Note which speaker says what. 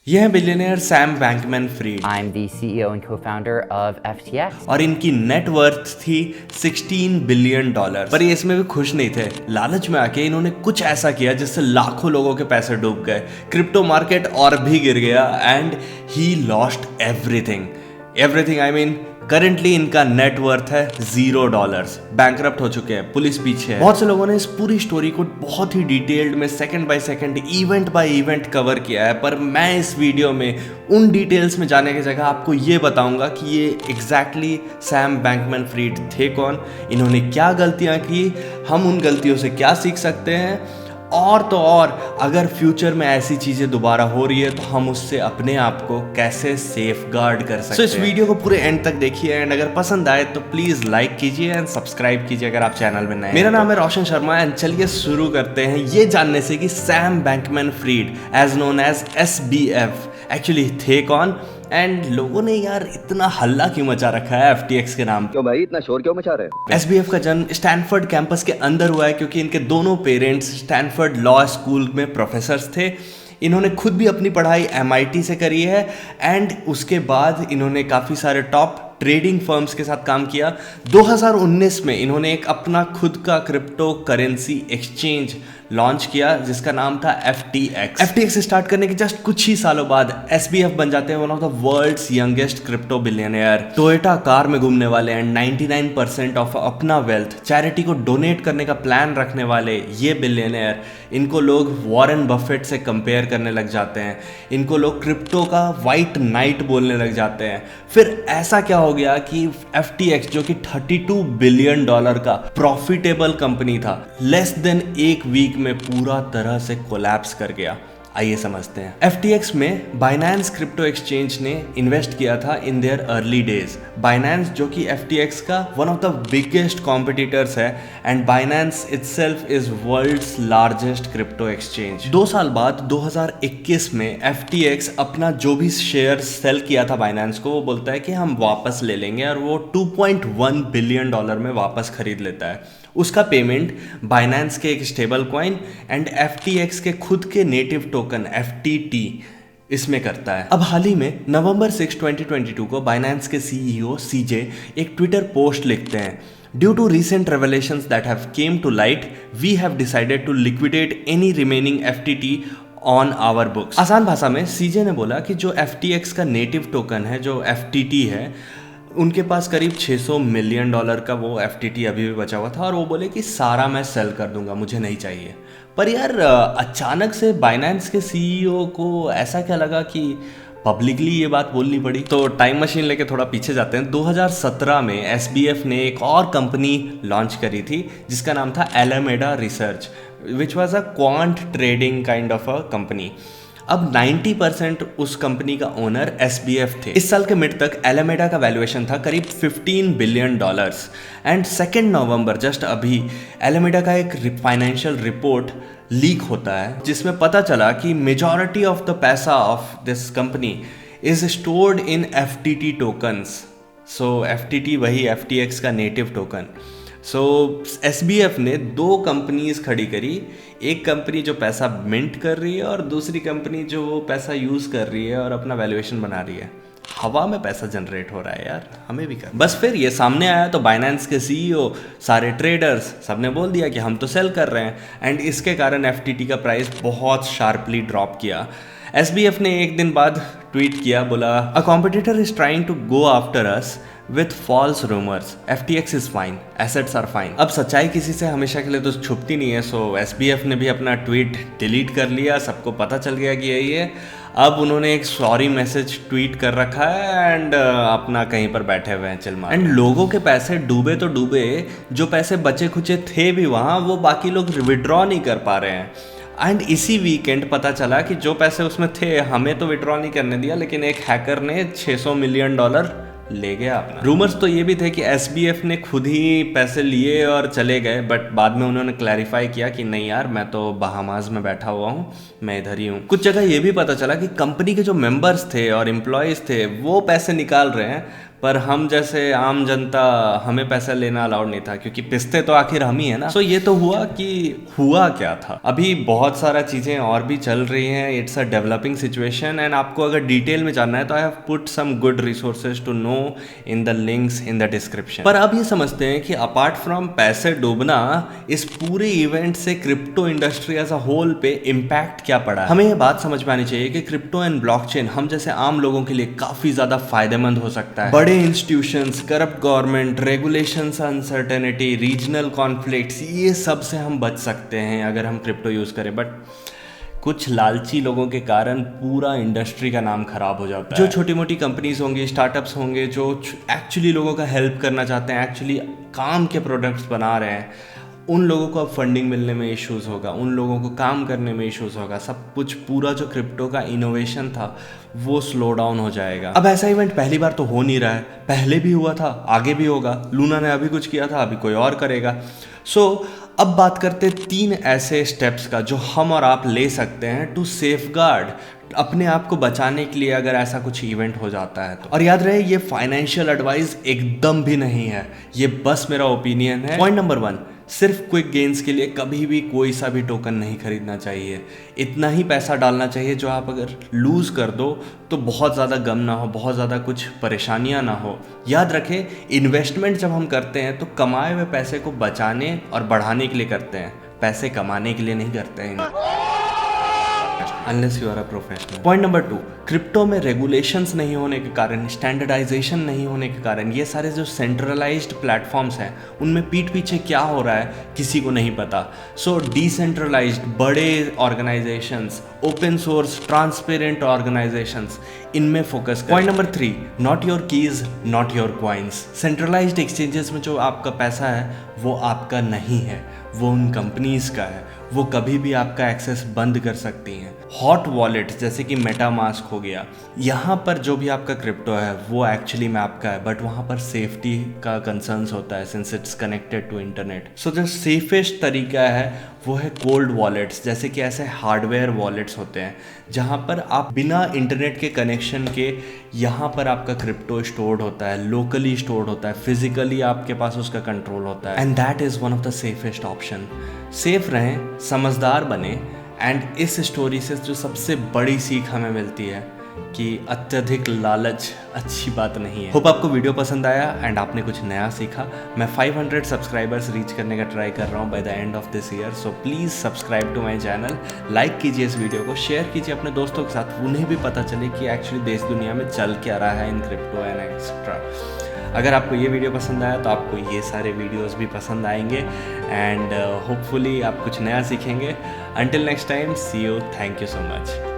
Speaker 1: यह है billionaire Sam Bankman-Fried.
Speaker 2: I'm the CEO and co-founder of FTX.
Speaker 1: और इनकी नेट वर्थ थी $16 बिलियन। पर ये इसमें भी खुश नहीं थे। लालच में आके इन्होंने कुछ ऐसा किया जिससे लाखों लोगों के पैसे डूब गए, क्रिप्टो मार्केट और भी गिर गया and he lost everything I mean currently इनका नेट वर्थ है $0। बैंकरप्ट हो चुके हैं, पुलिस पीछे है। बहुत से लोगों ने इस पूरी स्टोरी को बहुत ही डिटेल्ड में second by second, event bye event cover किया है, पर मैं इस वीडियो में उन डिटेल्स में जाने की जगह आपको ये बताऊंगा कि ये एग्जैक्टली सैम बैंकमैन-फ्रिड थे कौन, इन्होंने क्या गलतियां की, हम उन गलतियों से क्या सीख सकते हैं, और तो और अगर फ्यूचर में ऐसी चीजें दोबारा हो रही है तो हम उससे अपने आप को कैसे सेफ गार्ड कर सकते हैं। इस वीडियो को पूरे एंड तक देखिए एंड अगर पसंद आए तो प्लीज लाइक कीजिए एंड सब्सक्राइब कीजिए अगर आप चैनल में नए हैं। मेरा नाम है रोशन शर्मा एंड चलिए शुरू करते हैं ये जानने से कि Sam Bankman-Fried as known as SBF actually थे कौन एंड लोगों ने यार इतना हल्ला क्यों मचा रखा है FTX के नाम।
Speaker 3: क्यों भाई इतना शोर क्यों मचा रहे हैं?
Speaker 1: SBF का जन्म स्टैनफोर्ड कैंपस के अंदर हुआ है क्योंकि इनके दोनों पेरेंट्स स्टैनफोर्ड लॉ स्कूल में प्रोफेसर्स थे। इन्होंने खुद भी अपनी पढ़ाई MIT से करी है एंड उसके बाद इन्होंने काफ़ी सारे टॉप ट्रेडिंग फर्म्स के साथ काम किया। 2019 में इन्होंने एक अपना खुद का क्रिप्टो करेंसी एक्सचेंज लॉन्च किया जिसका नाम था FTX स्टार्ट करने के जस्ट कुछ ही सालों बाद SBF बन जाते हैं one of the world's youngest crypto billionaire. Toyota car में घूमने वाले एंड 99% ऑफ अपना वेल्थ चैरिटी को डोनेट करने का प्लान रखने वाले ये बिलियनियर, इनको लोग वॉरेन बफेट से कंपेयर करने लग जाते हैं, इनको लोग क्रिप्टो का वाइट नाइट बोलने लग जाते हैं। फिर ऐसा क्या हो गया कि FTX जो कि $32 बिलियन का प्रॉफिटेबल कंपनी था, लेस देन एक वीक में पूरा तरह से कोलैप्स कर गया। आइए समझते हैं। FTX में बाइनेंस क्रिप्टो एक्सचेंज ने इन्वेस्ट किया था in their early days. Binance जो कि FTX का one of the biggest competitors है and Binance itself is world's largest crypto exchange. 2 साल बाद 2021 में FTX अपना जो भी शेयर सेल किया था बाइनेंस को, वो बोलता है कि हम वापस ले लेंगे और वो $2.1 बिलियन में वापस खरीद लेता है। उसका पेमेंट बाइनेंस के एक स्टेबल कॉइन एंड FTX के खुद के नेटिव टोकन FTT इसमें करता है। अब हाल ही में नवंबर 6, 2022 को बाइनेंस के CEO CJ एक ट्विटर पोस्ट लिखते हैं, due to recent revelations that have came to light, we have decided to liquidate any remaining FTT on our books। आसान भाषा में CJ ने बोला कि जो FTX का नेटिव टोकन है, जो FTT है, उनके पास करीब $600 मिलियन का वो FTT अभी भी बचा हुआ था और वो बोले कि सारा मैं सेल कर दूंगा, मुझे नहीं चाहिए। पर यार अचानक से बाइनेंस के CEO को ऐसा क्या लगा कि पब्लिकली ये बात बोलनी पड़ी। तो टाइम मशीन लेके थोड़ा पीछे जाते हैं। 2017 में SBF ने एक और कंपनी लॉन्च करी थी जिसका नाम था Alameda Research, which was a quant trading kind of a company. अब 90% उस कंपनी का ओनर SBF थे। इस साल के मिड तक एलामेडा का वैल्यूएशन था करीब $15 बिलियन एंड 2 नवंबर जस्ट अभी एलामेडा का एक फाइनेंशियल रिपोर्ट लीक होता है जिसमें पता चला कि मेजॉरिटी ऑफ द पैसा of this company is stored in FTT tokens. So FTT वही FTX का नेटिव टोकन। सो SBF ने 2 कंपनीज खड़ी करी, एक कंपनी जो पैसा मिंट कर रही है और दूसरी कंपनी जो वो पैसा यूज़ कर रही है और अपना वैल्यूएशन बना रही है। हवा में पैसा जनरेट हो रहा है यार, हमें भी कर। बस फिर ये सामने आया तो बाइनेंस के CEO, सारे ट्रेडर्स सबने बोल दिया कि हम तो सेल कर रहे हैं एंड इसके कारण FTT का प्राइस बहुत शार्पली ड्रॉप किया। SBF ने एक दिन बाद ट्वीट किया, बोला a competitor is trying to go after us with false rumors, FTX is fine, assets are fine। अब सच्चाई किसी से हमेशा के लिए तो छुपती नहीं है। सो SBF ने भी अपना ट्वीट डिलीट कर लिया, सबको पता चल गया कि यही है। अब उन्होंने एक सॉरी मैसेज ट्वीट कर रखा है एंड अपना कहीं पर बैठे हुए हैं चिल मार। एंड लोगों के पैसे डूबे तो डूबे, जो पैसे बचे खुचे थे भी वहाँ, वो बाकी लोग विड्रॉ नहीं कर पा रहे हैं। एंड इसी वीकेंड पता चला कि जो पैसे उसमें थे हमें तो विड्रॉ नहीं करने दिया, लेकिन एक हैकर ने $600 मिलियन ले गया अपना। रूमर्स तो ये भी थे कि SBF ने खुद ही पैसे लिए और चले गए, बट बाद में उन्होंने क्लैरिफाई किया कि नहीं यार, मैं तो बहामास में बैठा हुआ हूँ, मैं इधर ही हूँ। कुछ जगह ये भी पता चला कि कंपनी के जो मेंबर्स थे और एम्प्लॉयज़ थे वो पैसे निकाल रहे हैं, पर हम जैसे आम जनता, हमें पैसा लेना अलाउड नहीं था, क्योंकि पिसते तो आखिर हम ही है ना। सो ये तो हुआ कि हुआ क्या था। अभी बहुत सारा चीज़ें और भी चल रही हैं, it's a developing situation, and आपको अगर डिटेल में जानना है तो I have put some good resources to know in the links in the description. पर अब ये समझते हैं कि अपार्ट फ्रॉम पैसे डूबना, इस पूरे इवेंट से crypto industry as a whole पे इम्पैक्ट क्या पड़ा है। हमें ये बात समझ में आनी चाहिए कि क्रिप्टो एंड ब्लॉकचेन हम जैसे आम लोगों के लिए काफी ज्यादा फायदेमंद हो सकता है। बड़े institutions, corrupt government, regulations, uncertainty, regional conflicts, ये सब से हम बच सकते हैं अगर हम क्रिप्टो यूज करें। बट कुछ लालची लोगों के कारण पूरा इंडस्ट्री का नाम खराब हो जाता है। जो छोटी मोटी कंपनीज होंगी, स्टार्टअप्स होंगे, जो एक्चुअली लोगों का हेल्प करना चाहते हैं, एक्चुअली काम के प्रोडक्ट्स बना रहे हैं, उन लोगों को अब फंडिंग मिलने में इश्यूज़ होगा, उन लोगों को काम करने में इश्यूज़ होगा। सब कुछ, पूरा जो क्रिप्टो का इनोवेशन था वो स्लो डाउन हो जाएगा। अब ऐसा इवेंट पहली बार तो हो नहीं रहा है, पहले भी हुआ था, आगे भी होगा। लूना ने अभी कुछ किया था, अभी कोई और करेगा। अब बात करते हैं 3 ऐसे स्टेप्स का जो हम और आप ले सकते हैं टू सेफगार्ड, अपने आप को बचाने के लिए अगर ऐसा कुछ इवेंट हो जाता है तो। और याद रहे, ये फाइनेंशियल एडवाइस एकदम भी नहीं है, ये बस मेरा ओपिनियन है। पॉइंट नंबर 1, सिर्फ क्विक गेन्स के लिए कभी भी कोई सा भी टोकन नहीं खरीदना चाहिए। इतना ही पैसा डालना चाहिए जो आप अगर लूज़ कर दो तो बहुत ज़्यादा गम ना हो, बहुत ज़्यादा कुछ परेशानियां ना हो। याद रखें, इन्वेस्टमेंट जब हम करते हैं तो कमाए हुए पैसे को बचाने और बढ़ाने के लिए करते हैं, पैसे कमाने के लिए नहीं करते हैं, unless you are a professional. Point number 2, crypto में रेगुलेशंस नहीं होने के कारण, स्टैंडर्डाइजेशन नहीं होने के कारण, ये सारे जो सेंट्रलाइज्ड प्लेटफॉर्म्स हैं उनमें पीठ पीछे क्या हो रहा है किसी को नहीं पता। सो डिसेंट्रलाइज्ड बड़े organisations, open source transparent organisations, इनमें फोकस करें। Point number 3, not your keys not your coins. Centralised exchanges में जो आपका पैसा है वो आपका नहीं है, वो उन कंपनीज का है, वो कभी भी आपका एक्सेस बंद कर सकती हैं। हॉट वॉलेट जैसे कि मेटामास्क हो गया, यहाँ पर जो भी आपका क्रिप्टो है वो एक्चुअली में आपका है, बट वहाँ पर सेफ्टी का कंसर्न्स होता है since it's connected to internet. So जो सेफेस्ट तरीका है वो है कोल्ड वॉलेट्स, जैसे कि ऐसे हार्डवेयर वॉलेट्स होते हैं जहाँ पर आप बिना इंटरनेट के कनेक्शन के यहाँ पर आपका क्रिप्टो स्टोर्ड होता है, लोकली स्टोर्ड होता है, फिजिकली आपके पास उसका कंट्रोल होता है, and that is one of the safest option. Safe रहें, समझदार बने, एंड इस स्टोरी से जो सबसे बड़ी सीख हमें मिलती है कि अत्यधिक लालच अच्छी बात नहीं है। होप आपको वीडियो पसंद आया एंड आपने कुछ नया सीखा। मैं 500 सब्सक्राइबर्स रीच करने का ट्राई कर रहा हूँ by the end of this year, so please subscribe to my channel, like कीजिए इस वीडियो को, शेयर कीजिए अपने दोस्तों के साथ, उन्हें भी पता चले कि एक्चुअली देश दुनिया में चल क्या रहा है इन क्रिप्टो एंड एक्सेट्रा। अगर आपको ये वीडियो पसंद आया तो आपको ये सारे वीडियोस भी पसंद आएंगे, एंड होपफुली आप कुछ नया सीखेंगे। Until next time, see you, thank you so much.